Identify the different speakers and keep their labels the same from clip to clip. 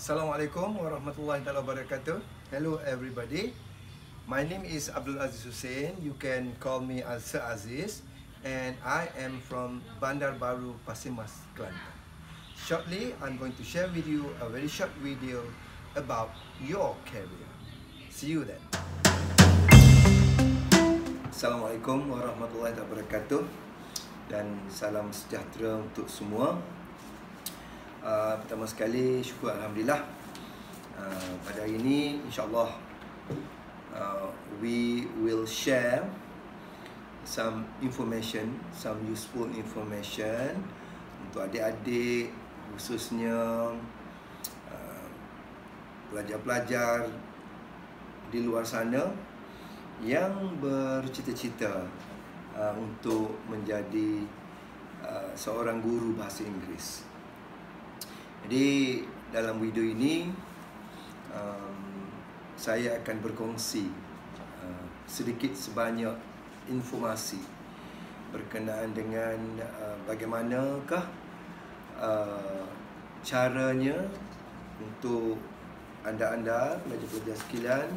Speaker 1: Assalamualaikum warahmatullahi wabarakatuh. Hello everybody. My name is Abdul Aziz Hussein. You can call me as Sir Aziz, and I am from Bandar Baru, Pasir Mas, Kelantan. Shortly, I'm going to share with you a very short video about your career. See you then. Assalamualaikum warahmatullahi wabarakatuh dan salam sejahtera untuk semua. Pertama sekali, syukur Alhamdulillah, pada hari ini insyaAllah we will share some information, some useful information untuk adik-adik, khususnya pelajar-pelajar di luar sana yang bercita-cita untuk menjadi seorang guru bahasa Inggeris. Jadi dalam video ini saya akan berkongsi sedikit sebanyak informasi berkenaan dengan bagaimanakah caranya untuk anda-anda pelajar-pelajar sekalian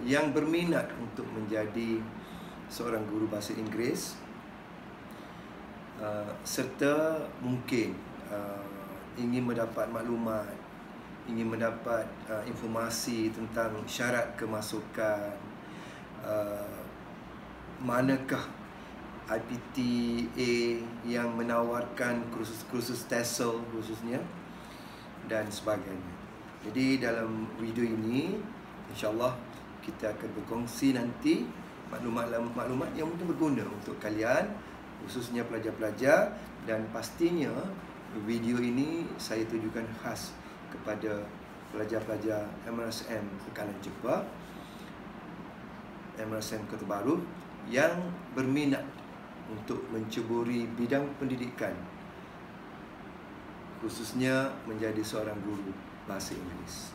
Speaker 1: yang berminat untuk menjadi seorang guru bahasa Inggeris, serta mungkin ingin mendapat maklumat, ingin mendapat informasi tentang syarat kemasukan, manakah IPTA yang menawarkan kursus-kursus TESOL khususnya dan sebagainya. Jadi dalam video ini insyaAllah kita akan berkongsi nanti maklumat-maklumat yang mungkin berguna untuk kalian, khususnya pelajar-pelajar, dan pastinya video ini saya tujukan khas kepada pelajar-pelajar MRSM Bekalan Jepah, MRSM Kota Baru yang berminat untuk menceburi bidang pendidikan, khususnya menjadi seorang guru bahasa Inggeris.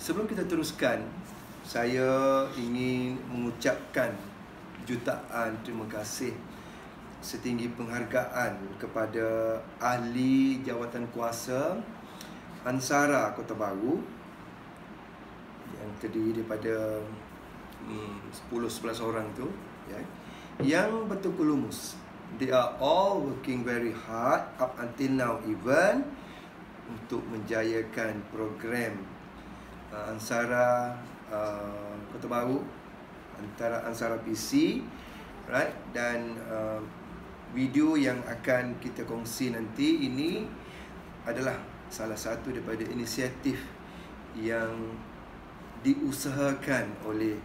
Speaker 1: Sebelum kita teruskan, saya ingin mengucapkan jutaan terima kasih setinggi penghargaan kepada ahli jawatan kuasa Ansara Kota Baru yang terdiri daripada 10-11 orang tu, ya, yang bertukar lumus. They are all working very hard up until now even untuk menjayakan program Ansara Kota Baru, antara Ansara PC, right? Dan video yang akan kita kongsi nanti ini adalah salah satu daripada inisiatif yang diusahakan oleh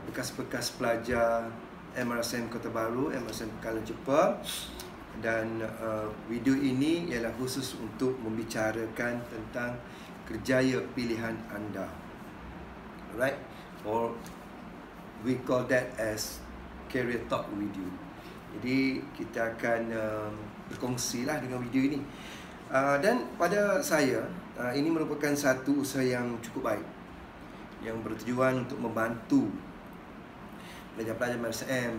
Speaker 1: bekas-bekas pelajar MRSM Kota Baru, MRSM Bekalan Jepah, dan video ini ialah khusus untuk membicarakan tentang kerjaya pilihan anda, right? Or we call that as career talk video. Jadi kita akan berkongsilah dengan video ini. Dan pada saya, ini merupakan satu usaha yang cukup baik, yang bertujuan untuk membantu pelajar-pelajar MRSM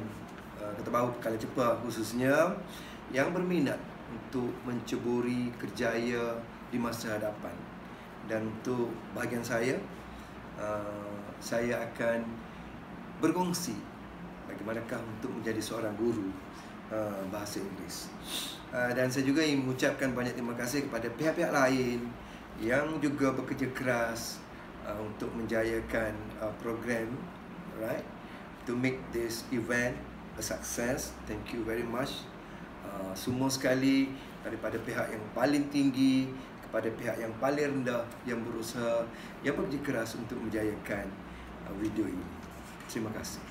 Speaker 1: Kota Baru Bekalan Jepah khususnya yang berminat untuk menceburi kerjaya di masa hadapan. Dan untuk bahagian saya akan berkongsi bagaimanakah untuk menjadi seorang guru bahasa Inggeris. Dan saya juga ingin mengucapkan banyak terima kasih kepada pihak-pihak lain yang juga bekerja keras untuk menjayakan program, right, to make this event a success. Thank you very much. Semua sekali, daripada pihak yang paling tinggi kepada pihak yang paling rendah yang berusaha, yang bekerja keras untuk menjayakan video ini. Terima kasih.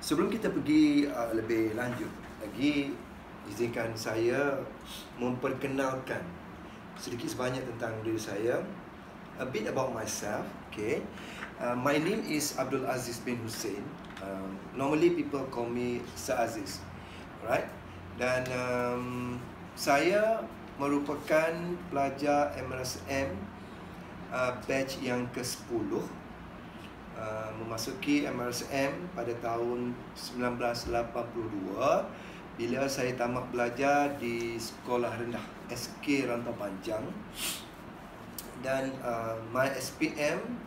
Speaker 1: Sebelum kita pergi lebih lanjut lagi, izinkan saya memperkenalkan sedikit sebanyak tentang diri saya. A bit about myself, okay. My name is Abdul Aziz bin Hussein. Normally people call me Sir Aziz, right? Dan saya merupakan pelajar MRSM batch yang ke-10, memasuki MRSM pada tahun 1982 bila saya tamat belajar di sekolah rendah SK Rantau Panjang, dan my SPM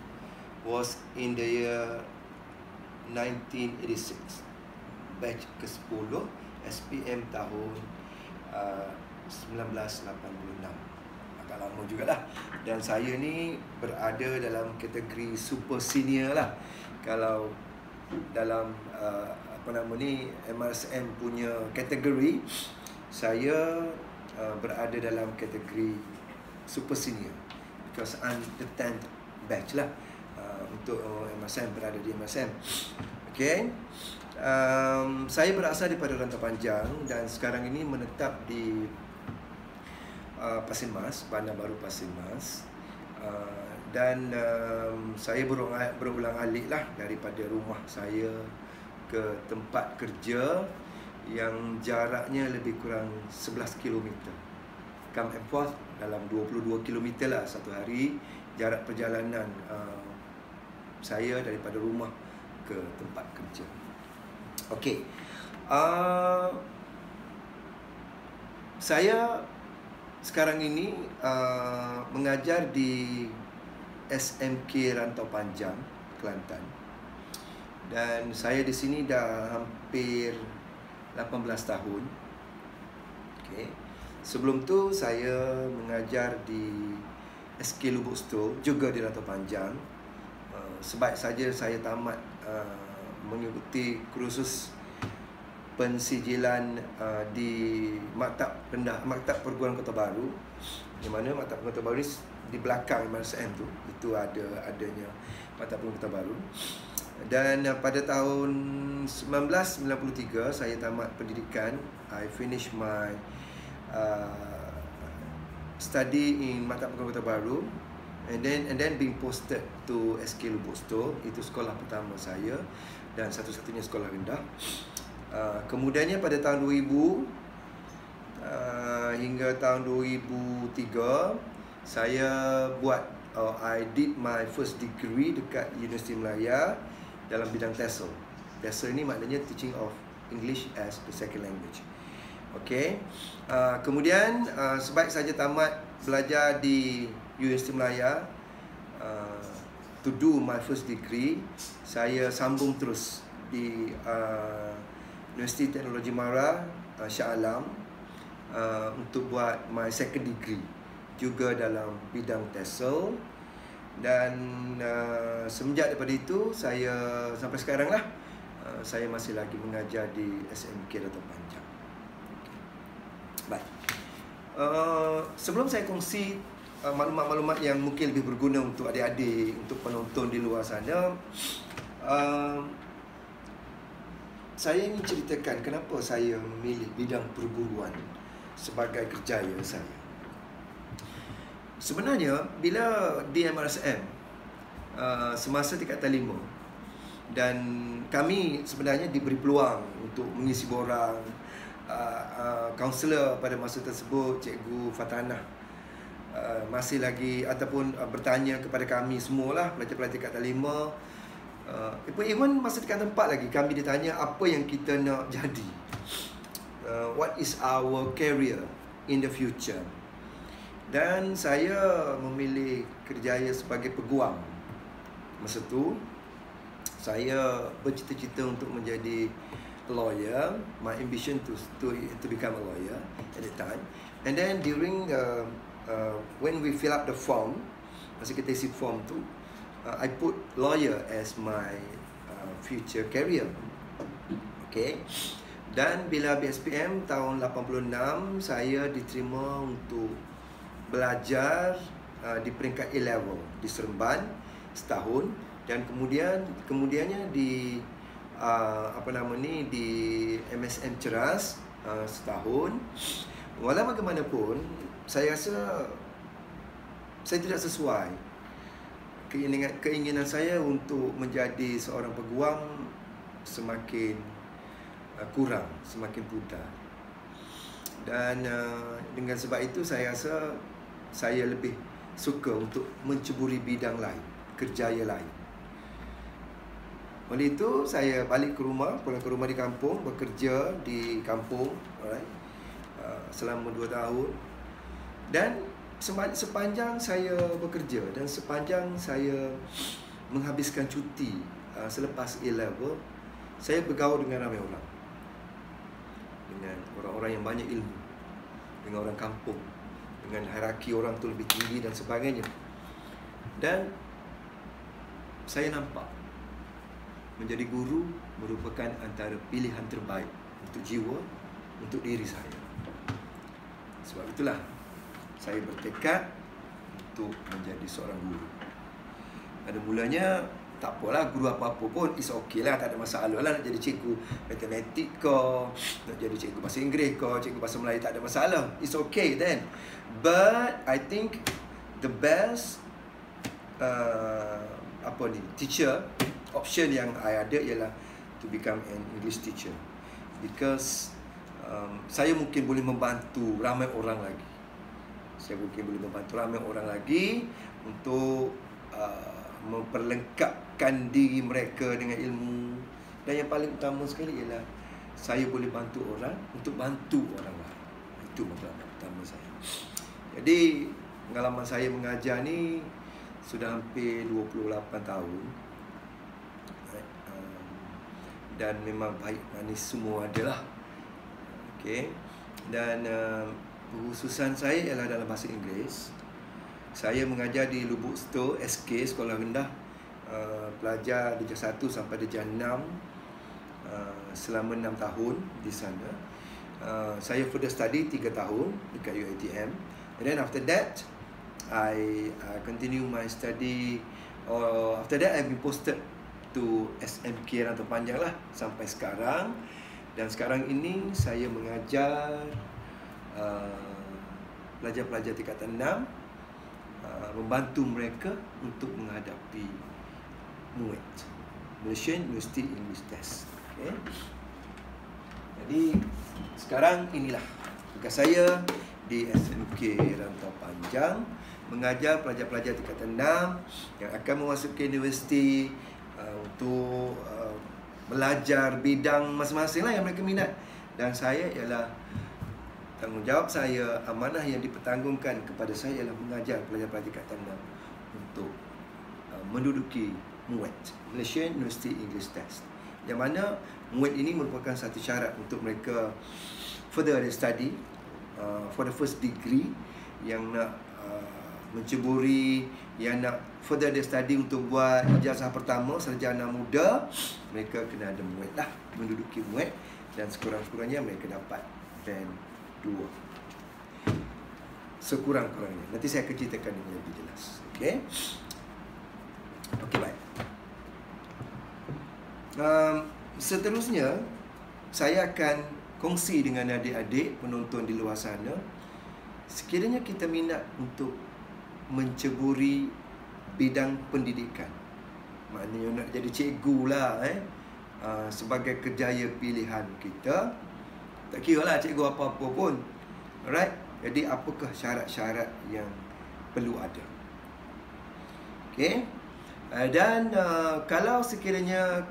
Speaker 1: was in the year 1986, batch ke-10, SPM tahun 1986. Agak lama jugalah. Dan saya ni berada dalam kategori super senior lah. Kalau dalam MRSM punya kategori, saya berada dalam kategori super senior, because I'm the 10th batch lah untuk MRSM, berada di MRSM. Okay. Saya berasal daripada Rantau Panjang dan sekarang ini menetap di Pasir Mas, Bandar Baru Pasir Mas. Dan saya berulang-alik lah daripada rumah saya ke tempat kerja yang jaraknya lebih kurang 11 km. Come and forth dalam 22 km lah satu hari jarak perjalanan saya daripada rumah ke tempat kerja. Okey. Saya sekarang ini mengajar di SMK Rantau Panjang, Kelantan. Dan saya di sini dah hampir 18 tahun. Okey. Sebelum tu saya mengajar di SK Lubuk Setor, juga di Rantau Panjang. Sebaik saja saya tamat mengikuti kursus pensijilan di Maktab Perguruan Kota Baru, di mana Maktab Perguruan Kota Baru ni di belakang MRSM tu, itu adanya Maktab Perguruan Kota Baru. Dan pada tahun 1993 saya tamat pendidikan. I finish my study in Maktab Perguruan Kota Baru, and then being posted to SK Lubuk Setor. Itu sekolah pertama saya dan satu-satunya sekolah rendah. Kemudiannya pada tahun 2000 hingga tahun 2003 saya I did my first degree dekat Universiti Melaya dalam bidang TESOL. TESOL ini maknanya Teaching of English as the Second Language. Okey. Kemudian sebaik saja tamat belajar di Universiti Melaya, to do my first degree, saya sambung terus di Universiti Teknologi Mara Shah Alam untuk buat my second degree juga dalam bidang TESOL. Dan semenjak daripada itu saya sampai sekarang lah saya masih lagi mengajar di SMK Rantau Panjang. Baik. Sebelum saya kongsi maklumat-maklumat yang mungkin lebih berguna untuk adik-adik, untuk penonton di luar sana, saya ingin ceritakan kenapa saya memilih bidang perguruan sebagai kerjaya saya. Sebenarnya bila di MRSM semasa tingkatan 5, dan kami sebenarnya diberi peluang untuk mengisi borang. Kaunselor pada masa tersebut, Cikgu Fatanah, masih lagi ataupun bertanya kepada kami semualah pelajar-pelajar tingkatan 5. Even masa tingkatan 4 lagi kami ditanya apa yang kita nak jadi. What is our career in the future? Dan saya memilih kerjaya sebagai peguam. Masa tu saya bercita-cita untuk menjadi lawyer. My ambition to become a lawyer at that time. And then during when we fill up the form, masa kita isi form tu, I put lawyer as my future career. Okay. Dan bila BSPM tahun 86, saya diterima untuk belajar di peringkat A-level di Seremban setahun, dan kemudiannya di di MSM Ceras setahun. Walau bagaimanapun, saya rasa saya tidak sesuai. Keinginan saya untuk menjadi seorang peguam semakin kurang, semakin pudar. Dan dengan sebab itu saya rasa saya lebih suka untuk menceburi bidang lain, kerjaya lain. Oleh itu saya balik ke rumah, pulang ke rumah di kampung, bekerja di kampung, alright, selama 2 tahun. Dan sepanjang saya bekerja dan sepanjang saya menghabiskan cuti selepas A-level, saya bergaul dengan ramai orang, dengan orang-orang yang banyak ilmu, dengan orang kampung, dengan hierarki orang tu lebih tinggi dan sebagainya. Dan saya nampak menjadi guru merupakan antara pilihan terbaik untuk jiwa, untuk diri saya. Sebab itulah saya bertekad untuk menjadi seorang guru. Pada mulanya tak apalah, guru apa-apa pun is okay lah, tak ada masalah lah. Nak jadi cikgu matematik ke, nak jadi cikgu bahasa Inggeris ke, cikgu bahasa Melayu, tak ada masalah. It's okay then. But I think the best teacher option yang I ada ialah to become an English teacher, because saya mungkin boleh membantu ramai orang lagi. Saya mungkin boleh membantu ramai orang lagi untuk memperlengkapkan diri mereka dengan ilmu. Dan yang paling utama sekali ialah saya boleh bantu orang untuk bantu orang lain. Itu matlamat utama saya. Jadi pengalaman saya mengajar ni sudah hampir 28 tahun. Dan memang baik manis semua adalah. Okey. Dan khususan saya ialah dalam bahasa Inggeris. Saya mengajar di Lubuk Seto, SK, Sekolah Rendah Pelajar Darjah 1 sampai Darjah 6 selama 6 tahun di sana. Saya further study 3 tahun dekat UiTM. And then after that, I continue my study. After that, I've been posted to SMK Rantau Panjang lah sampai sekarang. Dan sekarang ini saya mengajar pelajar-pelajar tingkatan 6, membantu mereka untuk menghadapi MUET, Malaysian University English Test. Okay. Jadi sekarang inilah tugas saya di SMK Rantau Panjang, mengajar pelajar-pelajar tingkatan 6 yang akan memasuki universiti untuk belajar bidang masing-masing lah yang mereka minat. Dan saya ialah tanggungjawab saya, amanah yang dipertanggungkan kepada saya ialah mengajar pelajar-pelajar tingkatan 6 untuk menduduki MUET, Malaysian University English Test. Yang mana MUET ini merupakan satu syarat untuk mereka further their study for the first degree, yang nak menceburi, yang nak further their study untuk buat ijazah pertama sarjana muda, mereka kena ada MUET lah, menduduki MUET, dan sekurang-kurangnya mereka dapat band 2 sekurang-kurangnya. Nanti saya akan ceritakan dengan lebih jelas. Okey. Okey, baik. Seterusnya saya akan kongsi dengan adik-adik penonton di luar sana. Sekiranya kita minat untuk menceburi bidang pendidikan, maknanya nak jadi cikgu lah sebagai kerjaya pilihan kita. Tak kira lah cikgu apa-apa pun. Alright. Jadi apakah syarat-syarat yang perlu ada? Okay. Dan kalau sekiranya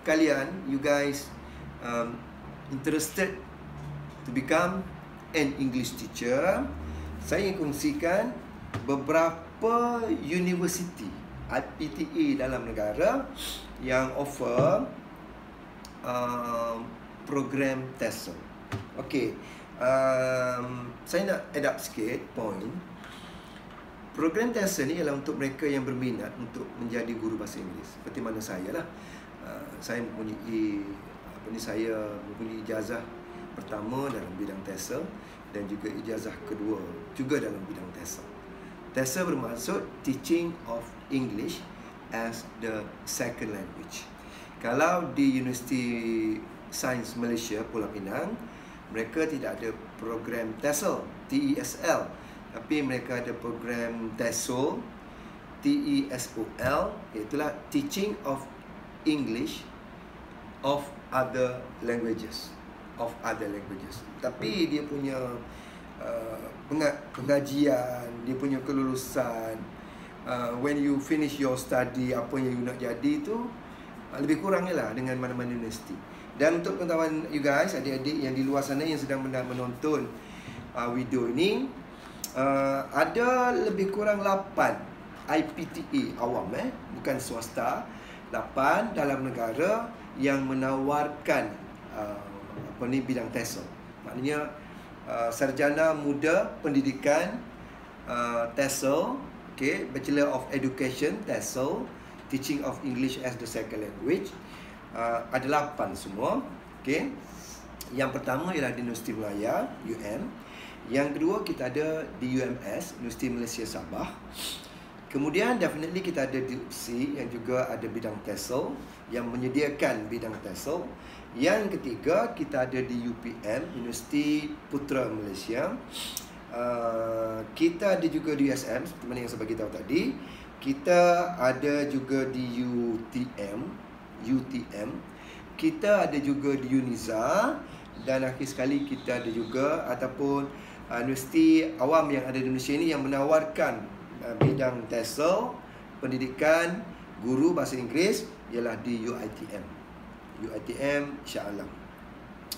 Speaker 1: kalian, you guys interested to become an English teacher, saya ingin kongsikan beberapa universiti IPTA dalam negara yang offer program TESOL. Okey, saya nak add up sikit point. Program TESOL ni ialah untuk mereka yang berminat untuk menjadi guru bahasa Inggeris. Seperti mana saya lah. Saya mempunyai ijazah pertama dalam bidang TESOL dan juga ijazah kedua juga dalam bidang TESOL. TESOL bermaksud Teaching of English as the Second Language. Kalau di Universiti Sains Malaysia Pulau Pinang, mereka tidak ada program TESOL, TESL, tapi mereka ada program TESOL, TESOL, iaitulah Teaching of English of Other Languages, tapi dia punya pengajian, dia punya kelulusan, when you finish your study, apa yang you nak jadi tu, Lebih kurangnya lah dengan mana-mana universiti. Dan untuk pengetahuan you guys, adik-adik yang di luar sana yang sedang menonton video ini, ada lebih kurang 8 IPTA awam, bukan swasta, 8 dalam negara yang menawarkan bidang TESOL. Maknanya sarjana muda pendidikan TESOL, Bachelor of Education TESOL, Teaching of English as the Second Language. Ada 8 semua. Yang pertama ialah di Universiti Malaya, UM. Yang kedua kita ada di UMS, Universiti Malaysia Sabah. Kemudian definitely kita ada di UPSI yang juga ada bidang TESOL, yang menyediakan bidang TESOL. Yang ketiga kita ada di UPM, Universiti Putra Malaysia. Kita ada juga di USM, seperti mana yang saya bagi tahu tadi. Kita ada juga di UTM. Kita ada juga di UNIZA. Dan akhir sekali kita ada juga ataupun universiti awam yang ada di Indonesia ini yang menawarkan bidang TESOL, pendidikan guru bahasa Inggeris, ialah di UiTM Shah Alam.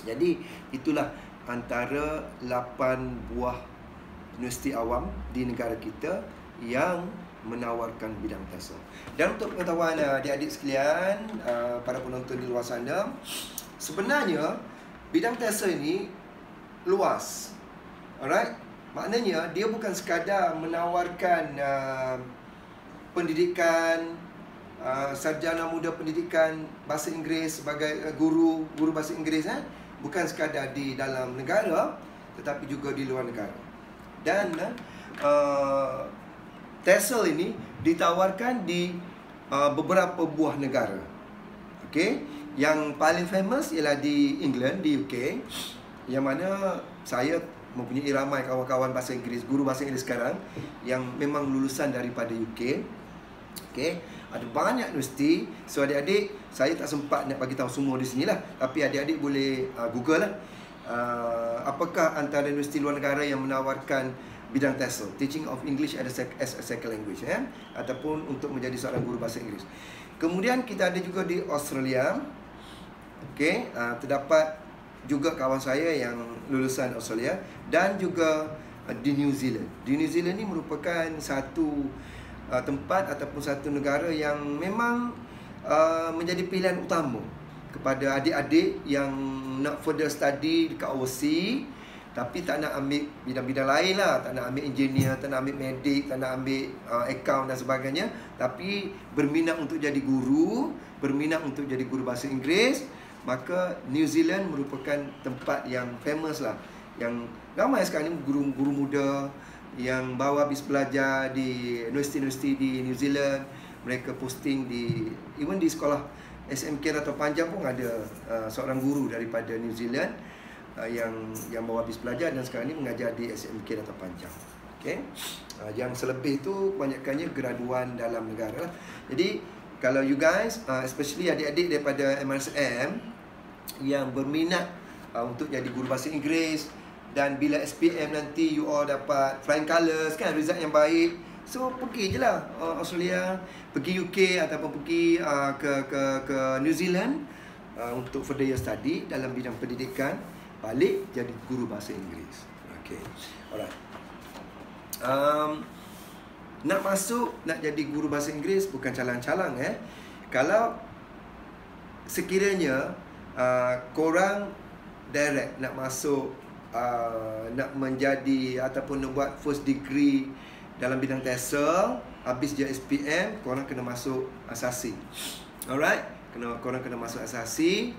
Speaker 1: Jadi itulah antara 8 buah universiti awam di negara kita yang menawarkan bidang TESOL. Dan untuk pengetahuan adik-adik sekalian, para penonton di luar sana, sebenarnya bidang TESOL ini luas. Alright? Maknanya dia bukan sekadar menawarkan pendidikan, sarjana muda pendidikan bahasa Inggeris sebagai guru bahasa Inggeris, bukan sekadar di dalam negara tetapi juga di luar negara. Dan TESOL ini ditawarkan di beberapa buah negara. Yang paling famous ialah di England, di UK, yang mana saya mempunyai ramai kawan-kawan bahasa Inggeris, guru bahasa Inggeris sekarang yang memang lulusan daripada UK. Ada banyak universiti. So adik-adik, saya tak sempat nak bagi tahu semua di sini lah, tapi adik-adik boleh Google lah. Apakah antara universiti luar negara yang menawarkan bidang TESOL, Teaching of English as a Second Language, ataupun untuk menjadi seorang guru bahasa Inggeris. Kemudian kita ada juga di Australia. Terdapat juga kawan saya yang lulusan Australia, dan juga di New Zealand. Di New Zealand ni merupakan satu tempat ataupun satu negara yang memang menjadi pilihan utama kepada adik-adik yang nak further study dekat overseas, tapi tak nak ambil bidang-bidang lain lah, tak nak ambil engineer, tak nak ambil medik, tak nak ambil account dan sebagainya, tapi berminat untuk jadi guru, berminat untuk jadi guru bahasa Inggeris. Maka New Zealand merupakan tempat yang famous lah, yang ramai sekarang ni guru-guru muda yang baru habis belajar di universiti-universiti di New Zealand. Mereka posting di, even di sekolah SMK atau Panjang pun ada seorang guru daripada New Zealand yang baru habis belajar dan sekarang ni mengajar di SMK atau Panjang. Yang selebih tu kebanyakannya graduan dalam negara. Jadi kalau you guys, especially adik-adik daripada MRSM yang berminat untuk jadi guru bahasa Inggeris, dan bila SPM nanti you all dapat flying colours kan, result yang baik, so pergi je lah Australia, pergi UK ataupun pergi ke New Zealand untuk further your study dalam bidang pendidikan, balik jadi guru bahasa Inggeris. Alright. Nak masuk, nak jadi guru bahasa Inggeris bukan calang-calang. Kalau sekiranya korang direct nak masuk, nak menjadi ataupun nak buat first degree dalam bidang TESOL, habis je SPM, korang kena masuk asasi. Alright, korang kena masuk asasi.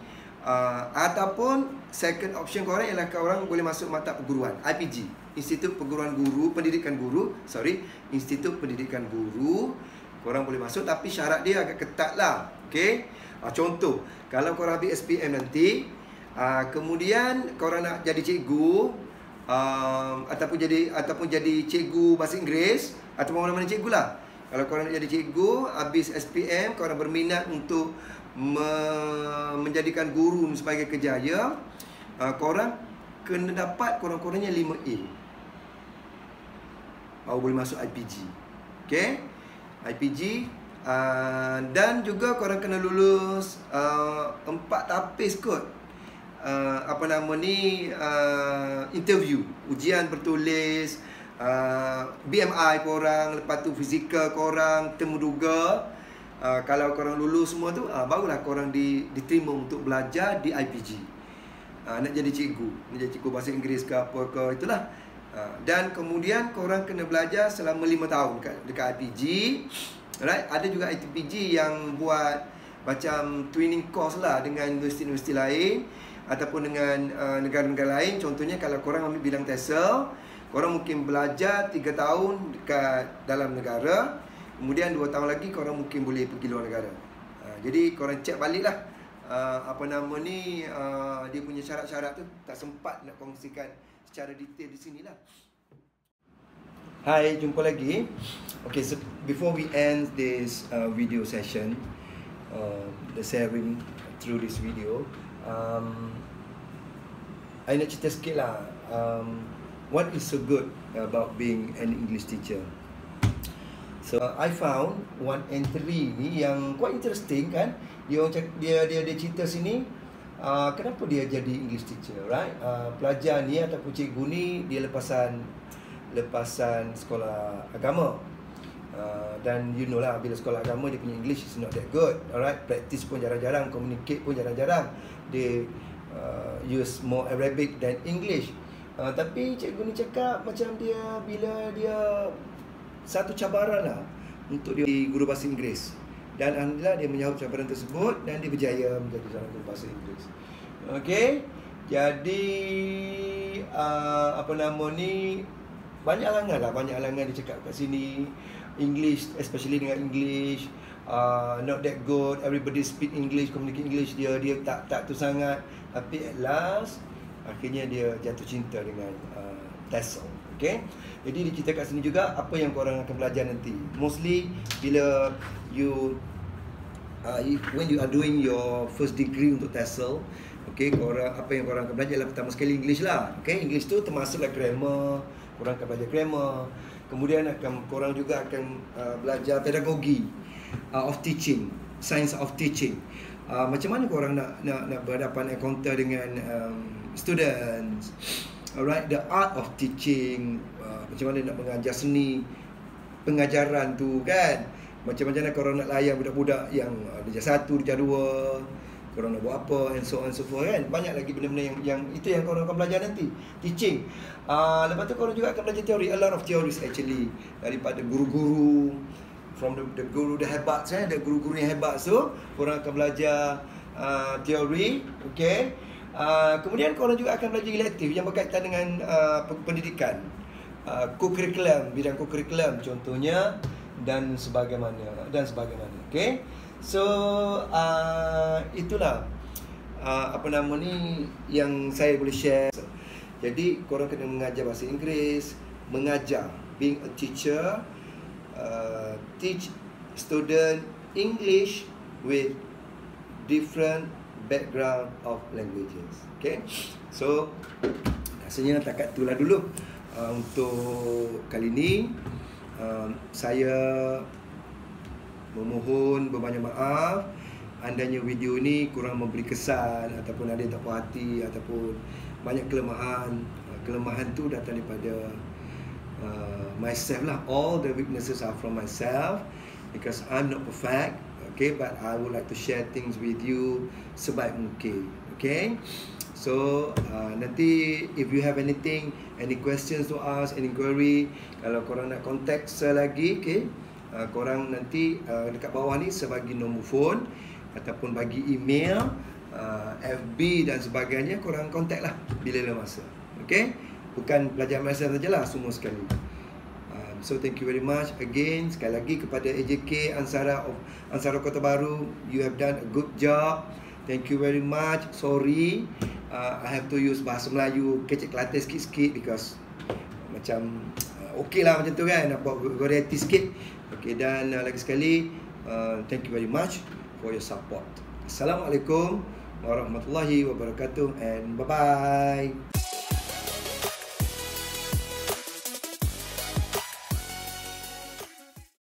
Speaker 1: Ataupun second option korang ialah korang boleh masuk mata perguruan, IPG, Institut Perguruan Guru, Pendidikan Guru, Institut Pendidikan Guru. Korang boleh masuk, tapi syarat dia agak ketat lah. Contoh, kalau korang ambil SPM nanti, kemudian korang nak jadi cikgu, ataupun jadi cikgu bahasa Inggeris, ataupun mana-mana cikgu lah. Kalau korang nak jadi cikgu, habis SPM, korang berminat untuk menjadikan guru sebagai kerjaya, korang kena dapat korang-korangnya 5A, baru boleh masuk IPG. IPG Dan juga korang kena lulus 4 tapis kot. Interview, ujian bertulis, BMI korang, lepas tu fizikal korang, temuduga. Kalau korang lulus semua tu, barulah korang diterima untuk belajar di IPG. Nak jadi cikgu bahasa Inggeris ke apa ke, itulah. Dan kemudian korang kena belajar selama 5 tahun dekat IPG. Right? Ada juga IPG yang buat macam twinning course lah dengan universiti-universiti lain ataupun dengan negara-negara lain. Contohnya kalau korang ambil bidang TESOL, korang mungkin belajar 3 tahun dekat dalam negara, kemudian 2 tahun lagi korang mungkin boleh pergi luar negara. Jadi korang cek balik lah dia punya syarat-syarat tu. Tak sempat nak kongsikan secara detail di sini lah. Hai, jumpa lagi. Okay, so before we end this video session, the sharing through this video, I nak cerita sikit lah. What is so good about being an English teacher? So I found one entry ni yang quite interesting kan. Dia cerita sini kenapa dia jadi English teacher, right? Pelajar ni ataupun cikgu ni dia lepasan sekolah agama. Dan you know lah, bila sekolah agama dia punya English is not that good, alright? Practice pun jarang-jarang, communicate pun jarang-jarang. They use more Arabic than English. Tapi cikgu ni cakap macam bila dia satu cabaran lah untuk dia guru bahasa Inggeris. Dan alhamdulillah dia menyahut cabaran tersebut dan dia berjaya menjadi seorang guru bahasa Inggeris. Okay, jadi banyak halangan dia cakap kat sini. English, especially dengan English, not that good. Everybody speak English, communicate English, dia tak tu sangat. Tapi at last akhirnya dia jatuh cinta dengan TESOL. Okay, jadi dia cerita kat sini juga apa yang korang akan belajar nanti. Mostly bila when you are doing your first degree untuk TESOL, okay, apa yang korang akan belajar adalah pertama sekali English lah. Okay, English tu termasuklah grammar. Korang akan belajar grammar. Kemudian korang juga akan belajar pedagogi of teaching, science of teaching. Macam mana korang nak berhadapan encounter dengan students, alright, the art of teaching, macam mana nak mengajar seni pengajaran tu kan. Macam mana korang nak layan budak-budak yang darjah 1, darjah 2, korang nak buat apa, and so on and so forth kan. Banyak lagi benda-benda yang itu yang korang akan belajar nanti, teaching. Lepas tu korang juga akan belajar teori, a lot of theories actually, daripada guru-guru, from the guru the hebat, the guru-guru yang hebat tu, korang akan belajar teori, okay. Kemudian korang juga akan belajar elektif yang berkaitan dengan pendidikan, co-curriculum, bidang co-curriculum contohnya, dan sebagaimana, okay. So itulah yang saya boleh share. Jadi korang kena mengajar bahasa Inggeris, being a teacher, teach student English with different background of languages. Okay, so rasanya takat itulah dulu untuk kali ini. Saya memohon berbanyak maaf andainya video ni kurang memberi kesan ataupun ada yang tak puas hati ataupun banyak kelemahan. Kelemahan tu datang daripada myself lah. All the weaknesses are from myself because I'm not perfect, okay, but I would like to share things with you sebaik mungkin, okay. So nanti if you have anything, any questions to ask, any query, kalau korang nak contact saya lagi, okay, korang nanti dekat bawah ni saya bagi nombor phone ataupun bagi email, FB dan sebagainya. Korang contact lah bila masa, okay. Bukan pelajar Malaysia sajalah, semua sekali. So thank you very much again, sekali lagi kepada AJK Ansara Kota Baru. You have done a good job. Thank you very much. Sorry I have to use bahasa Melayu kecik Kelantan sikit-sikit because macam okey lah macam tu kan, nak buat variety sikit. Okay, dan lagi sekali thank you very much for your support. Assalamualaikum warahmatullahi wabarakatuh and bye-bye.